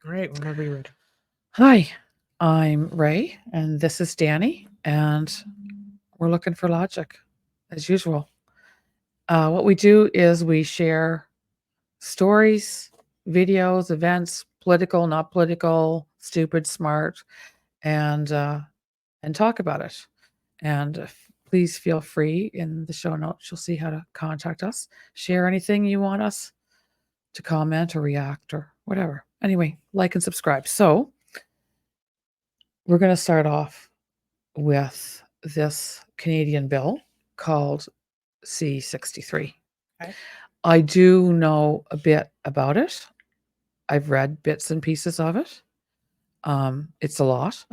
Great, whenever you're ready. Hi, I'm Ray, and this is Dani, and we're looking for logic, as usual. What we do is we share stories, videos, events, political, not political, stupid, smart, and talk about it. And please feel free in the show notes. You'll see how to contact us. Share anything you want us to comment or react or whatever. Anyway, like and subscribe. So we're going to start off with this Canadian bill called C-63. Okay. I do know a bit about it. I've read bits and pieces of it. It's a lot.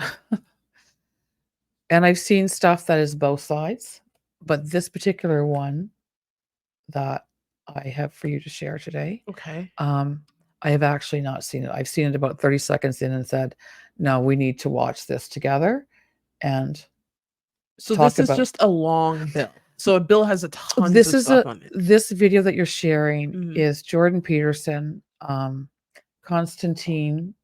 And I've seen stuff that is both sides. But this particular one that I have for you to share today, Okay. I have actually not seen it. I've seen it about 30 seconds in and said, no, we need to watch this together and So talk this is about just a long bill. So a bill has a tons this of is stuff on it. this video that you're sharing Mhm. is Jordan Peterson, Constantine,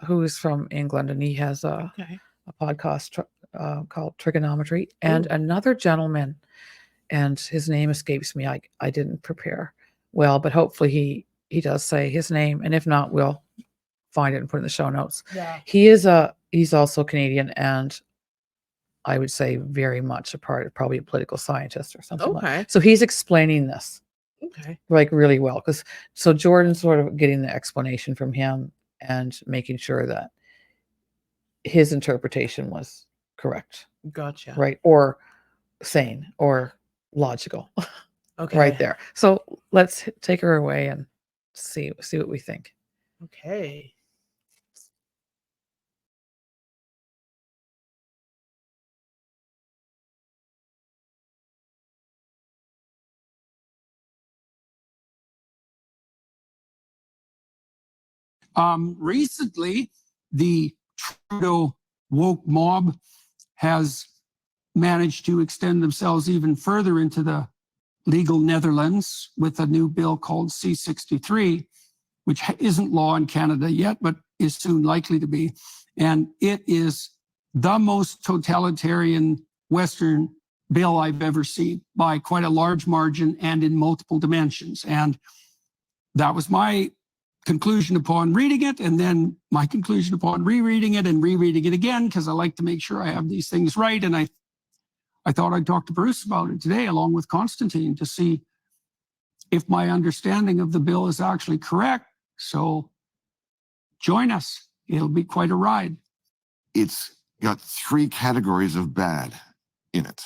who is from England, and he has Okay. a podcast called Trigonometry, and Ooh. another gentleman, and his name escapes me. I didn't prepare well, but hopefully he does say his name, and if not, we'll find it and put it in the show notes. Yeah. He's also Canadian, and I would say very much probably a political scientist or something like Okay. that. So he's explaining this Okay. like really well. So Jordan's sort of getting the explanation from him and making sure that his interpretation was correct, Gotcha. right? Or sane or logical, Okay. right there. So let's take her away and see what we think. Okay. Recently, the Trudeau woke mob has managed to extend themselves even further into the legal Netherlands with a new bill called C-63, which isn't law in Canada yet, but is soon likely to be. And it is the most totalitarian Western bill I've ever seen by quite a large margin and in multiple dimensions. And that was my conclusion upon reading it, and then my conclusion upon rereading it and rereading it again, because I like to make sure I have these things right. And I thought I'd talk to Bruce about it today, along with Constantine, to see if my understanding of the bill is actually correct. So join us. It'll be quite a ride. It's got three categories of bad in it.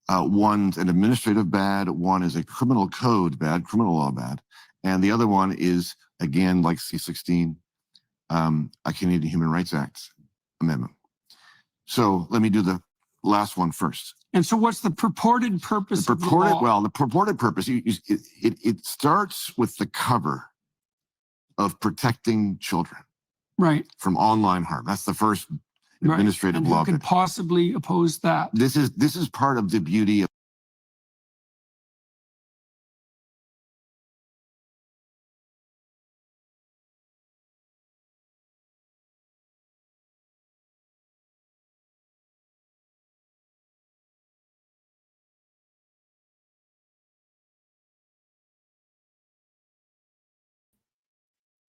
One's an administrative bad, one is a criminal code bad, criminal law bad, and the other one is, again, like C-16, a Canadian Human Rights Act amendment. So let me do the last one first. And so what's the purported purpose of the law? Well, the purported purpose, it starts with the cover of protecting children, right, from online harm. That's the first administrative and law. who could possibly oppose that? This is part of the beauty of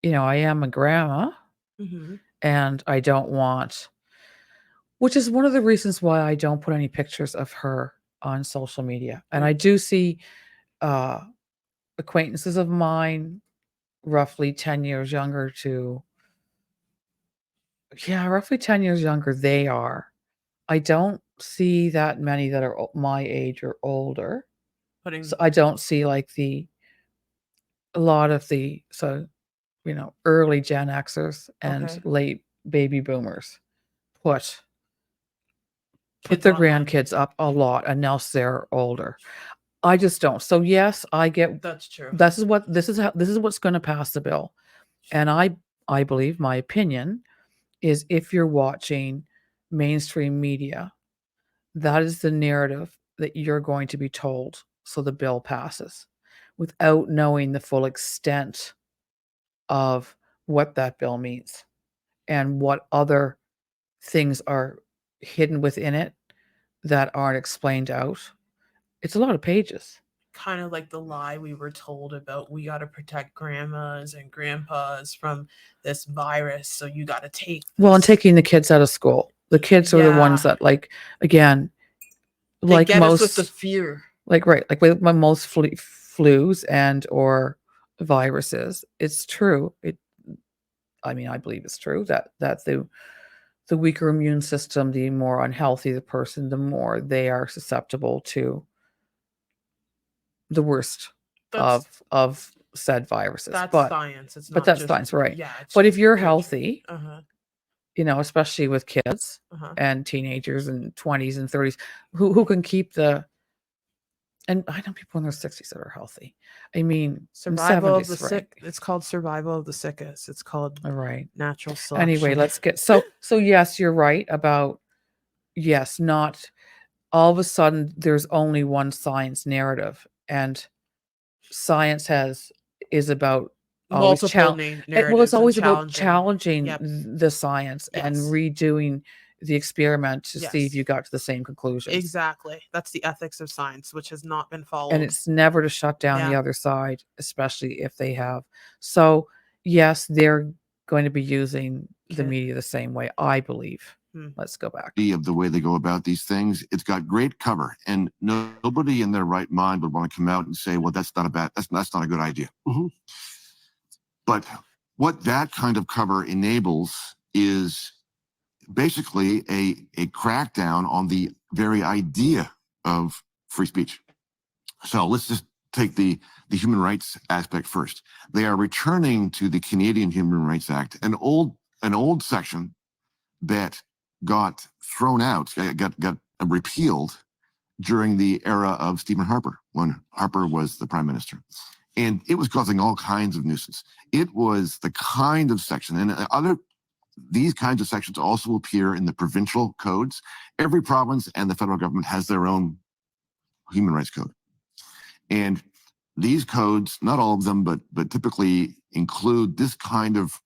I am a grandma, and I don't want, which is one of the reasons why I don't put any pictures of her on social media. And I do see acquaintances of mine, roughly 10 years younger roughly 10 years younger they are. I don't see that many that are my age or older. So I don't see like a lot of the early Gen Xers and late baby boomers put their grandkids up a lot, and now they're older. I just don't. So yes, I get That's true. this is what's going to pass the bill. And I believe, my opinion is, if you're watching mainstream media, that is the narrative that you're going to be told, so the bill passes, without knowing the full extent of what that bill means and what other things are hidden within it that aren't explained out. It's a lot of pages. Kind of like the lie we were told about we got to protect grandmas and grandpas from this virus, so you got to take Well, and this. taking the kids out of school. The kids are the ones Yeah. that, like, again, They like get us with the most, fear. like, right, like with most flus and or viruses, it's true. I mean, I believe it's true that the weaker immune system, the more unhealthy the person, the more they are susceptible to the worst That's of said viruses. that's But science. It's but not that's just science, right? Yeah. It's But if just you're nature. healthy, Uh-huh. especially with kids Uh-huh. and teenagers and 20s and 30s, who can keep and I know people in their 60s that are healthy. I mean, Survival of the 70s, right? sick. It's called survival of the sickest. It's called All right. natural selection. Anyway, let's get so yes, you're right about not all of a sudden there's only one science narrative, and science is about always multiple narratives. it's always and about challenging. challenging Yep. the science and Yes. redoing the experiment to see if Yes. you got to the same conclusions. Exactly. That's the ethics of science, which has not been followed. And it's never to shut down the Yeah. other side, especially if they have. So yes, they're going to be using the Okay. media the same way, I believe. Hmm. Let's go back. Of the way they go about these things, it's got great cover, and nobody in their right mind would want to come out and say, "Well, that's not a good idea." Mhm. But what that kind of cover enables is basically a crackdown on the very idea of free speech. So let's just take the human rights aspect first. They are returning to the Canadian Human Rights Act, an old section that got thrown out, got repealed during the era of Stephen Harper, when Harper was the prime minister. And it was causing all kinds of nuisance. It was the kind of section, and these kinds of sections also appear in the provincial codes. Every province and the federal government has their own human rights code. And these codes, not all of them, but typically include this kind of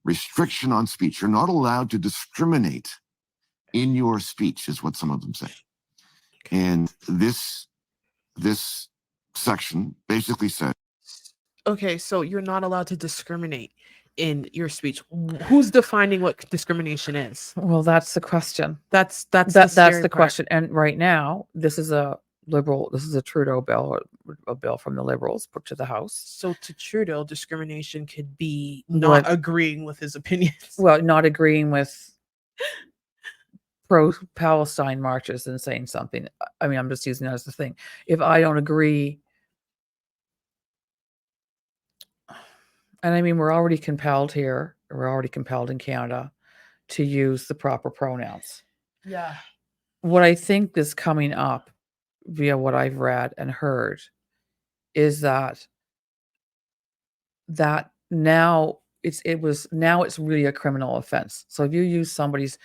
restriction on speech. You're not allowed to discriminate in your speech, is what some of them say. And this section basically says, Okay, so you're not allowed to discriminate in your speech. Who's defining what discrimination is? Well, that's the question. That's That's scary the part. question. And right now, this is a Trudeau bill, or a bill from the Liberals put to the House. So to Trudeau, discrimination could be What- not agreeing with his opinions. Well, not agreeing with pro-Palestine marches and saying something. I mean, I'm just using that as the thing. If I don't agree, and I mean, we're already compelled here, we're already compelled in Canada to use the proper pronouns. Yeah. What I think is coming up via what I've read and heard is that now it's really a criminal offense. So if you use somebody's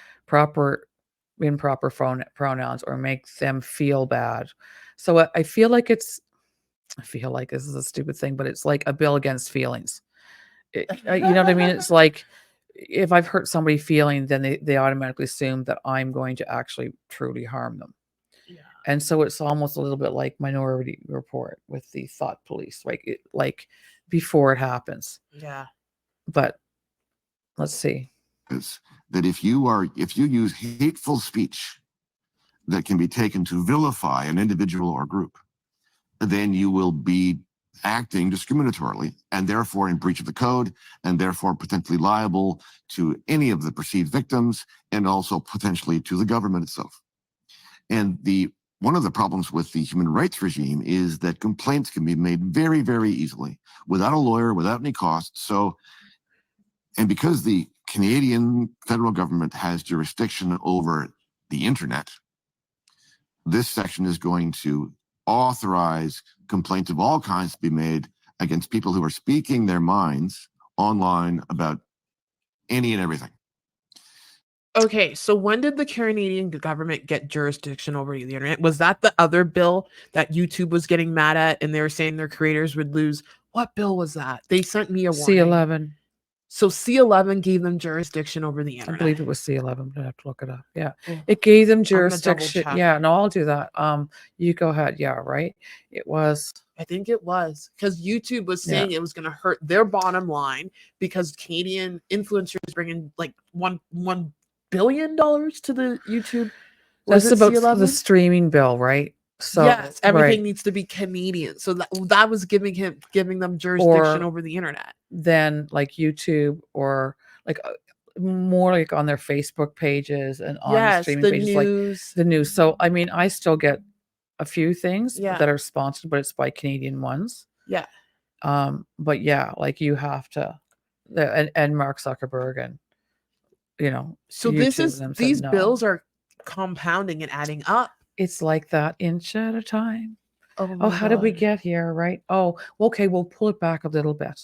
improper pronouns or make them feel bad. So I feel like this is a stupid thing, but it's like a bill against feelings. You know what I mean? It's like if I've hurt somebody feeling, then they automatically assume that I'm going to actually truly harm them. Yeah. And so it's almost a little bit like Minority Report with the thought police, like before it happens. Yeah. But let's see. is that if you use hateful speech that can be taken to vilify an individual or group, then you will be acting discriminatorily and therefore in breach of the code, and therefore potentially liable to any of the perceived victims and also potentially to the government itself. And one of the problems with the human rights regime is that complaints can be made very, very easily without a lawyer, without any cost. And because the Canadian federal government has jurisdiction over the internet, this section is going to authorize complaints of all kinds to be made against people who are speaking their minds online about any and everything. Okay, so when did the Canadian government get jurisdiction over the internet? Was that the other bill that YouTube was getting mad at and they were saying their creators would lose? What bill was that? They sent me a warning. C11. So C11 gave them jurisdiction over the I internet. believe it was C11, but I have to look it up. Yeah. Oh, It gave them I'm gonna double jurisdiction. check. Yeah, no, I'll do that. You go ahead. Yeah, right. It was I think it was because YouTube was Yeah. saying it was going to hurt their bottom line because Canadian influencers bringing like $1 billion to the YouTube. Was that's it about C11? the streaming bill, right? So Yes, everything right. needs to be Canadian. So that was giving them jurisdiction Or over the internet. then like YouTube or like more like on their Facebook pages and on the Yes, streaming the pages, like news. the news. So I mean, I still get a few things Yeah. that are sponsored, but it's by Canadian ones. Yeah. But yeah, like you have to, and Mark Zuckerberg and So YouTube and them said these no. bills are compounding and adding up. It's like that inch at a time. Oh, Oh, my how did we God. get here? Right. Oh, okay, we'll pull it back a little bit.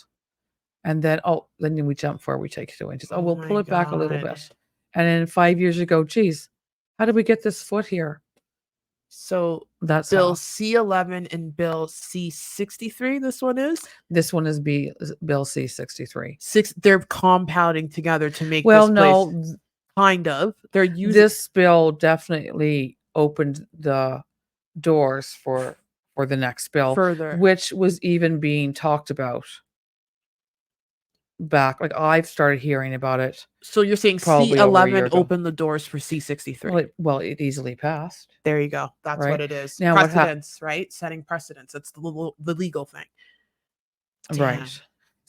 And then, then we jump forward, we take 2 inches. Oh, Oh we'll my pull it back a little God. bit. And then 5 years ago, geez, how did we get this foot here? So That's Bill how. C11 and Bill C63, this one is? This one is Bill C63. They're compounding together to make Well, this no, place kind of. They're using this bill definitely opened the doors for the next bill, further. which was even being talked about back. Like I've started hearing about it. So you're saying Probably over a year C11 ago. opened the doors for C63. Well, it easily passed. There you go. That's Right. what it is. Now what hap- Precedence, right? Setting precedence. That's the legal thing. Right.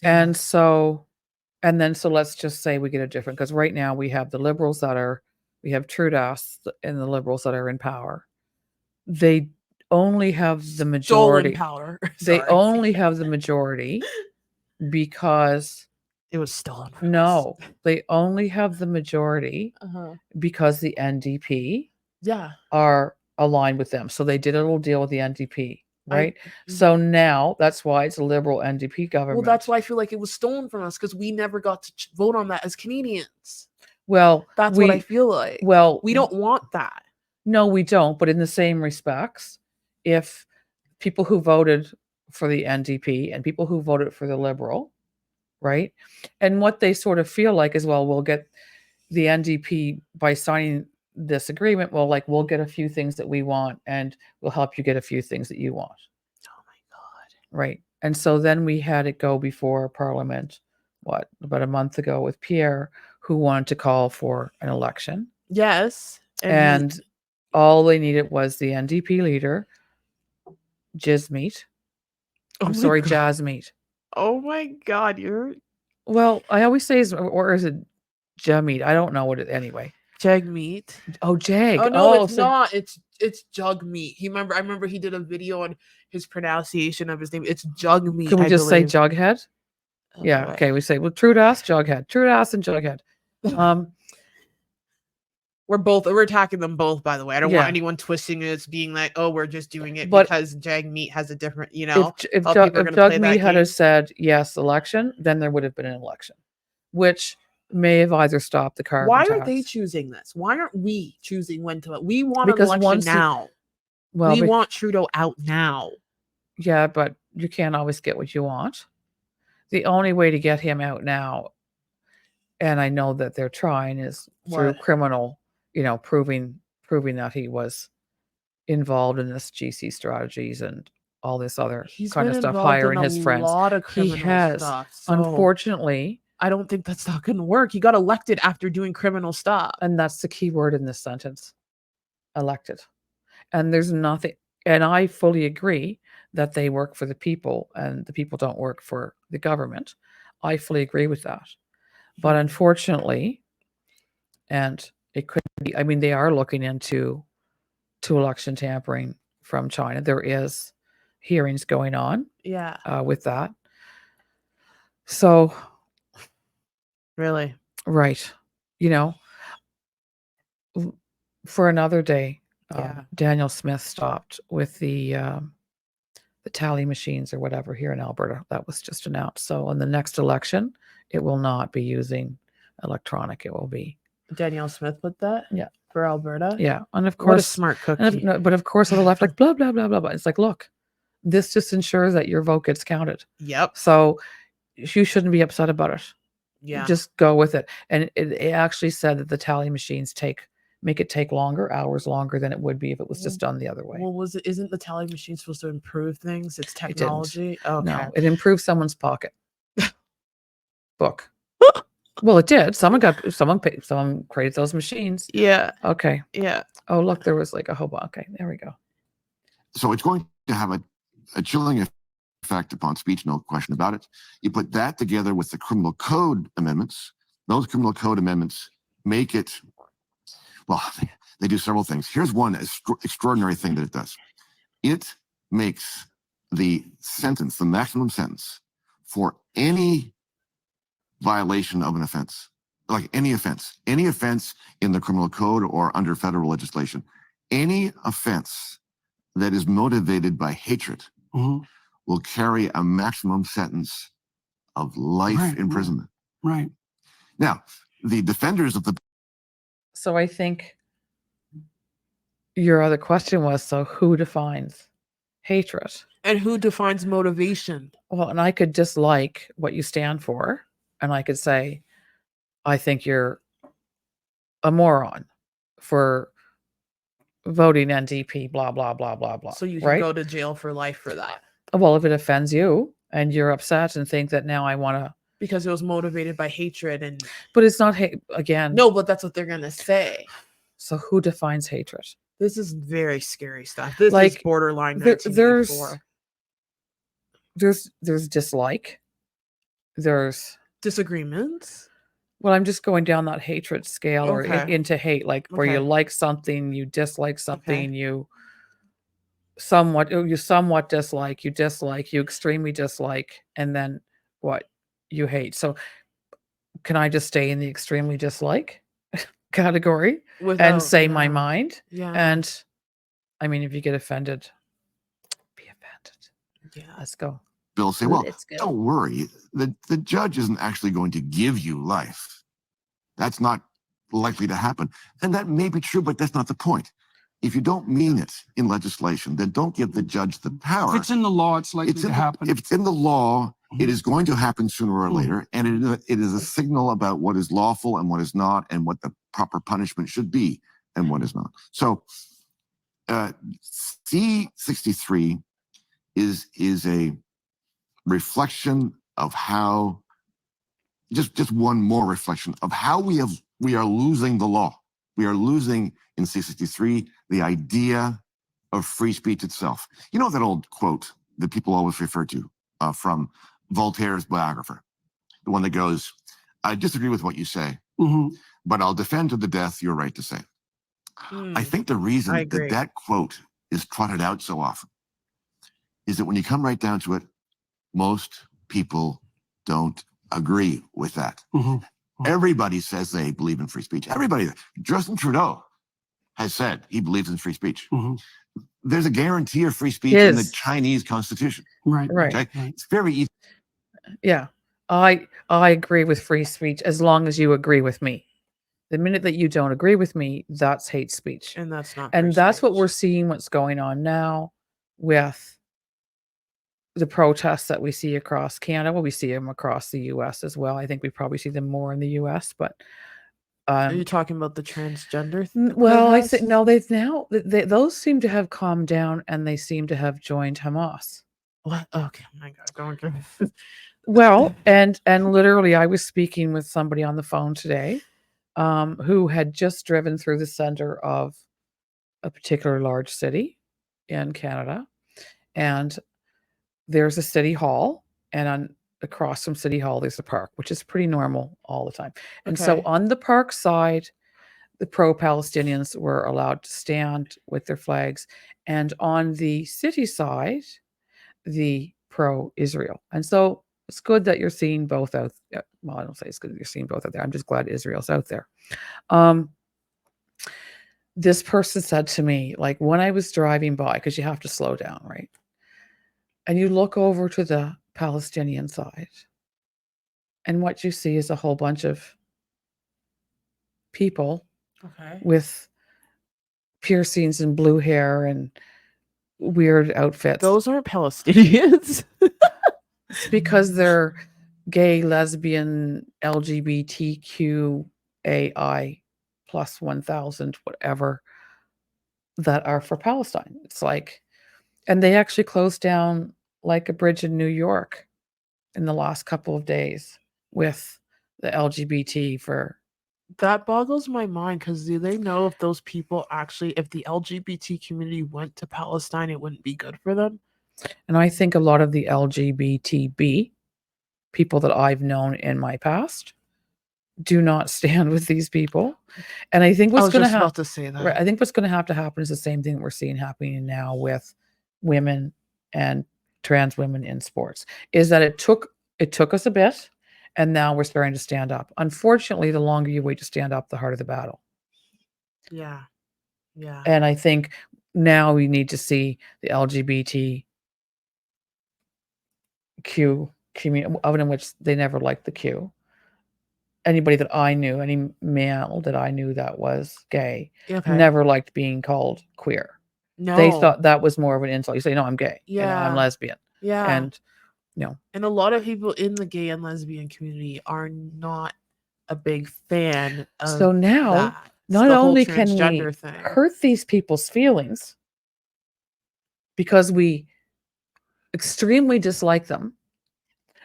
Damn. And so let's just say we get a different, because right now we have the liberals we have Trudeau's and the liberals that are in power. They only have the Stolen majority. power. They Sorry. only have the majority because It was stolen from us. no, they only have the majority Uh-huh. because the NDP Yeah. are aligned with them. So they did a little deal with the NDP, right? Mm-hmm. So now that's why it's a liberal NDP government. Well, that's why I feel like it was stolen from us because we never got to vote on that as Canadians. Well, That's what I feel like. Well, We don't want that. No, we don't. But in the same respects, if people who voted for the NDP and people who voted for the Liberal, right? And what they sort of feel like is, well, we'll get the NDP by signing this agreement. Well, like we'll get a few things that we want and we'll help you get a few things that you want. Oh my God. Right. And so then we had it go before Parliament, about a month ago with Pierre, who wanted to call for an election. Yes. And all they needed was the NDP leader, Jasmeet. Jasmeet. Oh my God, Well, I always say, or is it Jameet? I don't know what it anyway. Jagmeet. Oh, Jag. Oh no, it's not. It's Jugmeat. I remember he did a video on his pronunciation of his name. It's Jugmeat. Can we just say believe. Jughead? Yeah. Okay. We say, well, Trudeau's Jughead. Trudeau's and Jughead. We're attacking them both, by the way. I don't Yeah. want anyone twisting it as being like, oh, we're just doing it But because Jagmeat has a different, if how people are gonna play that Jugmeat had game. have said yes, election, then there would have been an election, which may have either stopped the carbon Why tax. aren't they choosing this? Why aren't we choosing when to? We want Because an election now. Well, we want Trudeau out now. Yeah, but you can't always get what you want. The only way to get him out now, and I know that they're trying, is through What? criminal, proving that he was involved in this GC strategies and all this other He's kind been of stuff, involved hiring in his a friends. lot of He criminal has. stuff. So Unfortunately, I don't think that's not going to work. He got elected after doing criminal stuff. and that's the key word in this sentence, elected. And there's nothing, and I fully agree that they work for the people and the people don't work for the government. I fully agree with that. But unfortunately, and it could be, I mean, they are looking into election tampering from China. There is hearings going on Yeah. with that. So, Really? right. For another day, Yeah. Daniel Smith stopped with the tally machines or whatever here in Alberta. That was just announced. So in the next election, it will not be using electronic. It will be. Danielle Smith put that? Yeah. For Alberta? Yeah. And of What a course, smart cookie. but of course, on the left, like blah, blah, blah, blah, blah. It's like, look, this just ensures that your vote gets counted. Yep. So you shouldn't be upset about it. Yeah. Just go with it. And it actually said that the tally machines make it take hours longer than it would be if it was just done the other way. Well, isn't the tally machine supposed to improve things? It's didn't. technology. Okay. No, it improved someone's pocket book. Well, it did. Someone created those machines. Yeah. Okay. Yeah. Oh, look, there was like a whole. Okay, there we go. So it's going to have a chilling effect upon speech, no question about it. You put that together with the criminal code amendments. Those criminal code amendments make it, well, they do several things. Here's one extraordinary thing that it does. It makes the sentence, the maximum sentence for any violation of an offense, like any offense in the criminal code or under federal legislation, any offense that is motivated by hatred will carry a maximum sentence of life imprisonment. Right. Now, the defenders of the... So I think your other question was, so who defines hatred? And who defines motivation? Well, and I could dislike what you stand for, and I could say, I think you're a moron for voting NDP, blah, blah, blah, blah, blah. So you can right? go to jail for life for that Well, if it offends you and you're upset and think that now I want to, because it was motivated by hatred and. but it's not hate again. No, but that's what they're gonna say. So who defines hatred? This is very scary stuff. This is Like, borderline there's 1984. there's dislike. There's Disagreements. well, I'm just going down that hatred scale or Okay. into hate, like where you Okay. like something, you dislike something, you somewhat dislike, you extremely dislike, and then what? You hate. So can I just stay in the extremely dislike category and say my mind? Yeah. And I mean, if you get offended, be offended. Yeah. Let's go. Bill say, well, Let's go. don't worry. The judge isn't actually going to give you life. That's not likely to happen. And that may be true, but that's not the point. If you don't mean it in legislation, then don't give the judge the power. If it's in the law, it's likely to happen. If it's in the law, it is going to happen sooner or later. And it is a signal about what is lawful and what is not, and what the proper punishment should be and what is not. So C-63 is a reflection of how, just one more reflection of how we are losing the law. We are losing in C-63 the idea of free speech itself. You know that old quote that people always refer to from Voltaire's biographer, the one that goes, I disagree with what you say, but I'll defend to the death your right to say. I think the reason that quote is trotted out so often is that when you come right down to it, most people don't agree with that. Everybody says they believe in free speech. Everybody. Justin Trudeau has said he believes in free speech. There's a guarantee of free speech in the Chinese constitution. Right. Okay? It's very easy. Yeah. I agree with free speech as long as you agree with me. The minute that you don't agree with me, that's hate speech. And that's not. And that's what we're seeing, what's going on now with the protests that we see across Canada. Well, we see them across the US as well. I think we probably see them more in the US, but are you talking about the transgender? Well, I think no, those seem to have calmed down and they seem to have joined Hamas. What? Okay, my God, don't. Well, and literally, I was speaking with somebody on the phone today, who had just driven through the center of a particular large city in Canada, and there's a city hall, and across from City Hall, there's a park, which is pretty normal all the time. And so on the park side, the pro-Palestinians were allowed to stand with their flags. And on the city side, the pro-Israel. And so it's good that you're seeing both out there. Well, I don't say it's good that you're seeing both out there. I'm just glad Israel's out there. This person said to me, like when I was driving by, because you have to slow down, right? And you look over to the Palestinian side, and what you see is a whole bunch of people with piercings and blue hair and weird outfits. Those aren't Palestinians. It's because they're gay, lesbian, LGBTQAI plus 1,000, whatever, that are for Palestine. It's like, and they actually closed down like a bridge in New York in the last couple of days with the LGBT for. That boggles my mind, because do they know if those people actually, if the LGBT community went to Palestine, it wouldn't be good for them? And I think a lot of the LGBTB people that I've known in my past do not stand with these people. And I think I what's was going to just happen, about to say that. right, I think what's going to have to happen is the same thing we're seeing happening now with women and trans women in sports, is that it took us a bit, and now we're starting to stand up. Unfortunately, the longer you wait to stand up, the harder the battle. Yeah. Yeah. And I think now we need to see the LGBTQ community, of in which they never liked the Q. Anybody that I knew, any male that I knew that was gay, Okay. never liked being called queer. No. They thought that was more of an insult. You say, no, I'm gay. And I'm Yeah. lesbian. Yeah. And And a lot of people in the gay and lesbian community are not a big fan of so now, that. It's not the whole only can we transgender thing. hurt these people's feelings because we extremely dislike them,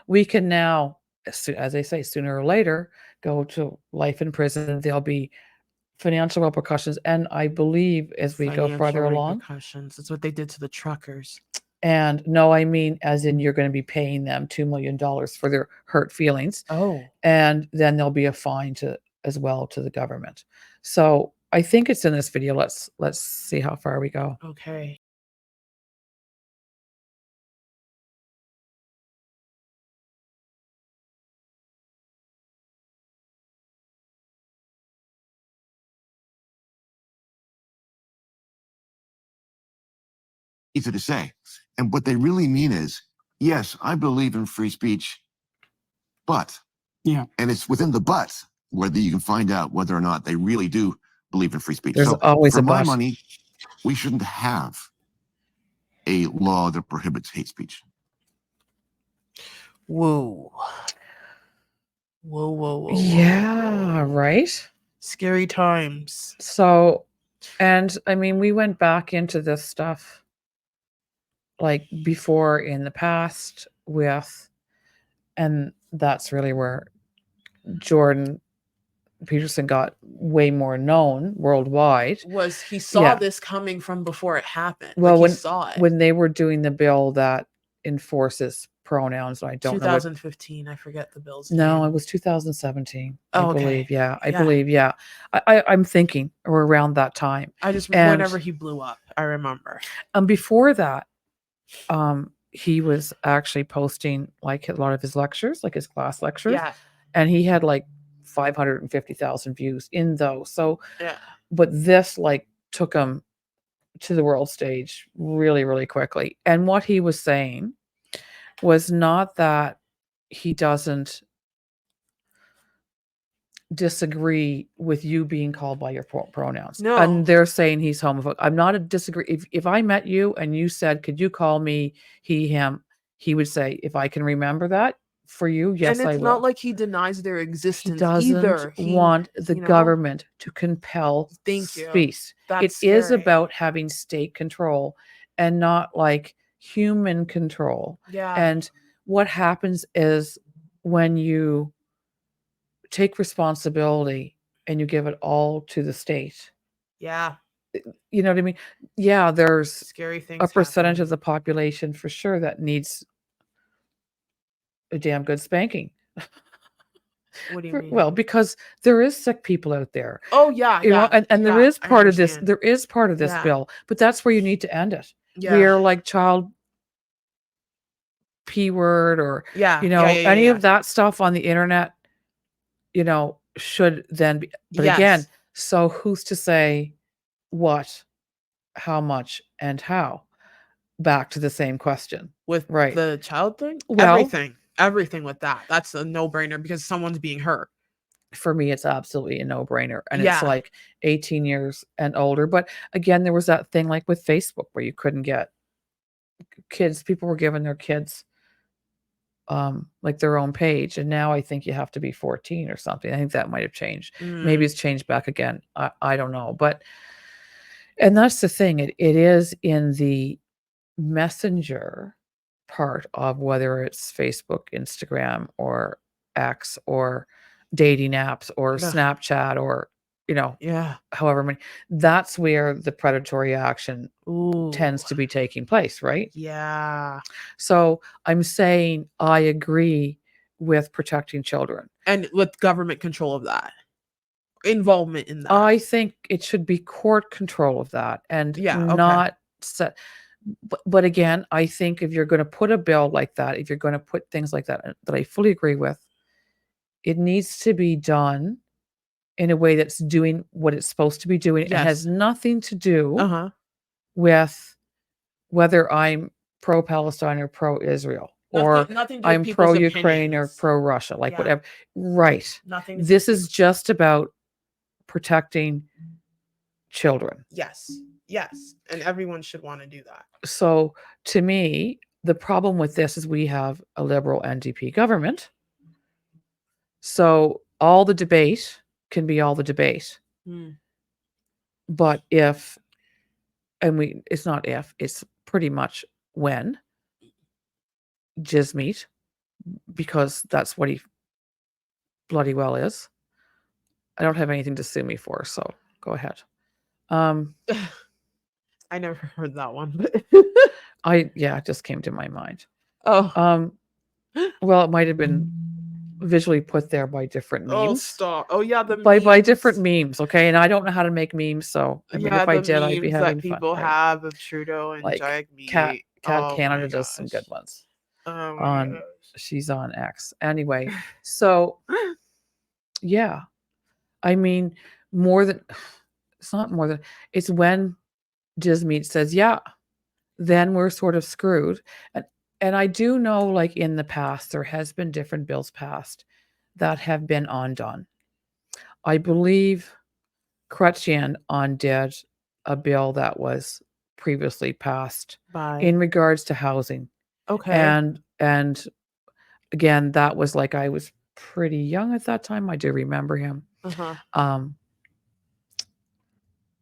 we can now, as they say, sooner or later, go to life in prison. There'll be financial repercussions, and I believe as we go farther Financial along. repercussions. That's what they did to the truckers. And no, I mean, as in you're going to be paying them $2 million for their hurt feelings, Oh. and then there'll be a fine as well to the government. So I think it's in this video. Let's see how far we go. Okay. Easy to say. And what they really mean is, yes, I believe in free speech, but. Yeah. And it's within the but whether you can find out whether or not they really do believe in free speech. There's so always for a my but. money, we shouldn't have a law that prohibits hate speech. Whoa. Whoa, whoa, whoa. Yeah, whoa. right? Scary times. So, and I mean, we went back into this stuff like before in the past with, and that's really where Jordan Peterson got way more known worldwide. Was he saw Yeah. this coming from before it happened? Well, like when he saw it. when they were doing the bill that enforces pronouns, I don't know. 2015, I forget the bill's No, name. it was 2017. Oh, I okay. believe. Yeah, I Yeah. believe. Yeah, I'm thinking or around that time. I just And- whenever he blew up, I remember. Before that, he was actually posting like a lot of his lectures, like his class lectures, Yeah. and he had like 550,000 views in those. So, Yeah. but this like took him to the world stage really, really quickly. And what he was saying was not that he doesn't disagree with you being called by your pronouns. No. And they're saying he's homophobic. I'm not a disagree. If I met you and you said, could you call me he, him? He would say, if I can remember that for you, yes, and I it's will. not like he denies their He existence doesn't either. want the you know? government to compel Thank you. speech. That's It is scary. about having state control and not like human control. Yeah. And what happens is when you take responsibility and you give it all to the state, Yeah. you know what I mean? Yeah, there's Scary things. a percentage happen. of the population for sure that needs a damn good spanking. What do you mean? Well, because there is sick people out there. Oh yeah, You know, yeah. and there yeah, is I part of this, understand. there is part of this Yeah. bill, but that's where you need to end it. Yeah. Where like child P word or, Yeah. you know, yeah, any yeah. of that stuff on the internet, you know, should then be, but again, Yes. so who's to say what, how much, and how? Back to the same question. With Right. the child thing? Well- Everything with that. That's a no-brainer because someone's being hurt. For me, it's absolutely a no-brainer. And it's Yeah. like 18 years and older. But again, there was that thing like with Facebook where you couldn't get kids, people were giving their kids like their own page. And now I think you have to be 14 or something. I think that might have changed. Maybe Mm. it's changed back again. I don't know. But, and that's the thing. It is in the messenger part of whether it's Facebook, Instagram, or X, or dating apps, or Ugh. Snapchat, or, Yeah. however many. That's where the predatory action Ooh. tends to be taking place, right? Yeah. So I'm saying I agree with protecting children. And with government control of that, involvement in that. I think it should be court control of that, and Yeah, okay. not set. But again, I think if you're going to put a bill like that, if you're going to put things like that I fully agree with, it needs to be done in a way that's doing what it's supposed to be doing. It has Yes. nothing to do Uh-huh. with whether I'm pro-Palestine or pro-Israel, or Nothing to do with I'm people's pro-Ukraine or opinions. pro-Russia, like Yeah. whatever. Right. Nothing to do This with is just about protecting children. Yes. Yes. And everyone should want to do that. So to me, the problem with this is we have a liberal NDP government. So all the debate can be all the debate. Hmm. But it's not if, it's pretty much when Jizmeet, because that's what he bloody well is. I don't have anything to sue me for, so go ahead. I never heard that one, but It just came to my mind. oh, Well, it might have been visually put there by different oh, memes. stop. Oh yeah, the By different memes. memes, okay? And I don't know how to make memes, so I mean, Yeah, if I the did, I'd be memes having that fun. people right? have of Trudeau and Like Jagmeet. Cat Oh Canada my does some good gosh. ones. Oh my On gosh. she's on X anyway. So yeah, I mean, more than it's not more than it's when Jizmeet says yeah, then we're sort of screwed. And I do know, like in the past, there has been different bills passed that have been undone. I believe Chrétien undid a bill that was previously passed in Bye. regards to housing. Okay. And again, that was like I was pretty young at that time. I do remember him. Uh-huh.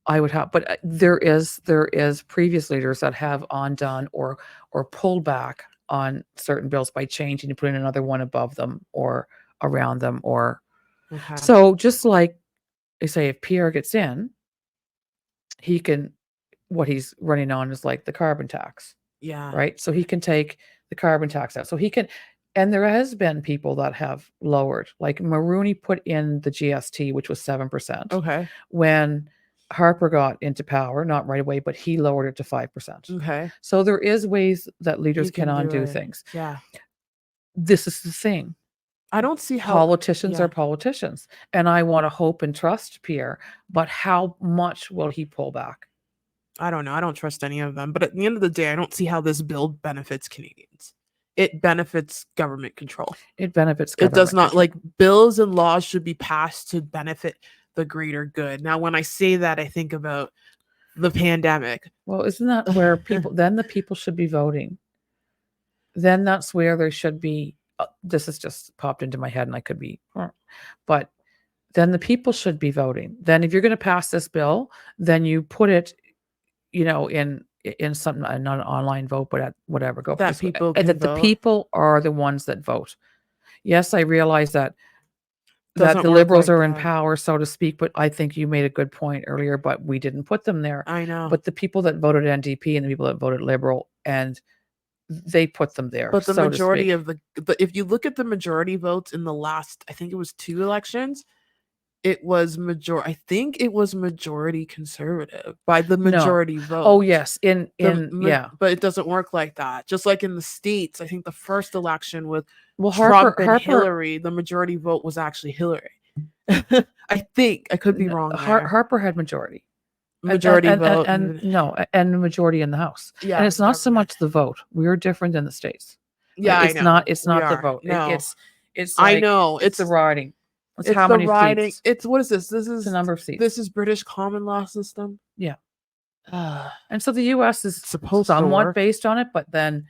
I would have, but there is previous leaders that have undone or pulled back on certain bills by changing and putting another one above them or around them, or Okay. so just like they say, if Pierre gets in, he can, what he's running on is like the carbon tax, Yeah. right? So he can take the carbon tax out. So he can, and there has been people that have lowered, like Maroney put in the GST, which was 7%. Okay. When Harper got into power, not right away, but he lowered it to 5%. Okay. So there is ways that leaders You can can do undo it. things. Yeah. This is the thing. I don't see how Politicians yeah. are politicians, and I want to hope and trust Pierre, but how much will he pull back? I don't know. I don't trust any of them. But at the end of the day, I don't see how this bill benefits Canadians. It benefits government control. It benefits It does government not. control. Like, bills and laws should be passed to benefit the greater good. Now, when I say that, I think about the pandemic. Well, isn't that where people, then the people should be voting? Then that's where there should be, this has just popped into my head and I could be, but then the people should be voting. Then if you're going to pass this bill, then you put it, in something, not an online vote, but at whatever, go That this way, people and can that the vote. people are the ones that vote. Yes, I realize that Doesn't the work liberals like are in that. power, so to speak, but I think you made a good point earlier, but we didn't put them there. I know. But the people that voted NDP and the people that voted liberal, and they put them there. But the so majority to speak. of if you look at the majority votes in the last, I think it was 2 elections, it was I think it was majority conservative by the majority vote. Oh yes, yeah. But it doesn't work like that. Just like in the States, I think the first election with well, Trump and Hillary, the majority vote was actually Hillary. I think I could be wrong. Harper had majority. Majority vote, and the majority in the House. Yeah, and it's not so much the vote. We're different than the states. Yeah, it's I know. It's not the vote. No. It's I like, know. It's the riding. It's how the many riding. seats. It's what is this? This is the number of seats. This is British common law system. Yeah. And so the U.S. is supposed somewhat to work. based on it, but then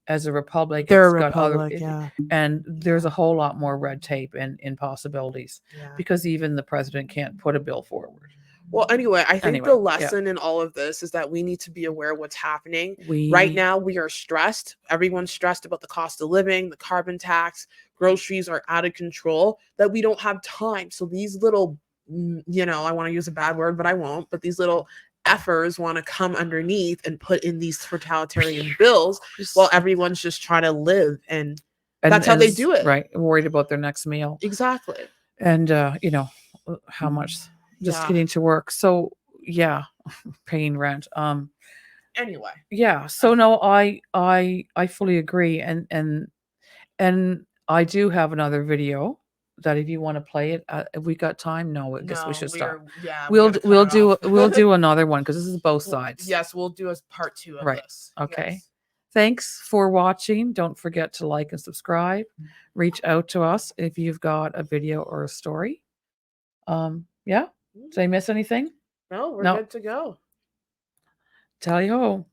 as a republic, They're a it's got other, republic, yeah. and there's a whole lot more red tape and possibilities Yeah. because even the president can't put a bill forward. Well, anyway, I think Anyway, the yeah. lesson in all of this is that we need to be aware of what's happening. We Right now, we are stressed. Everyone's stressed about the cost of living, the carbon tax, groceries are out of control, that we don't have time. So these little, I want to use a bad word, but I won't, but these little effers want to come underneath and put in these totalitarian bills while everyone's just trying to live. And that's how they do it. Right. Worried about their next meal. Exactly. And, how much just Yeah. getting to work. So yeah, paying rent. Anyway. Yeah. So no, I fully agree. And I do have another video that if you want to play it, if we got time, no, I guess we should stop. Yeah, We'll do another one because this is both sides. Yes, we'll do a part 2 of Right. this. Okay. Yes. Thanks for watching. Don't forget to like and subscribe. Reach out to us if you've got a video or a story. Yeah. Did I miss anything? No, we're No. good to go. Tally ho.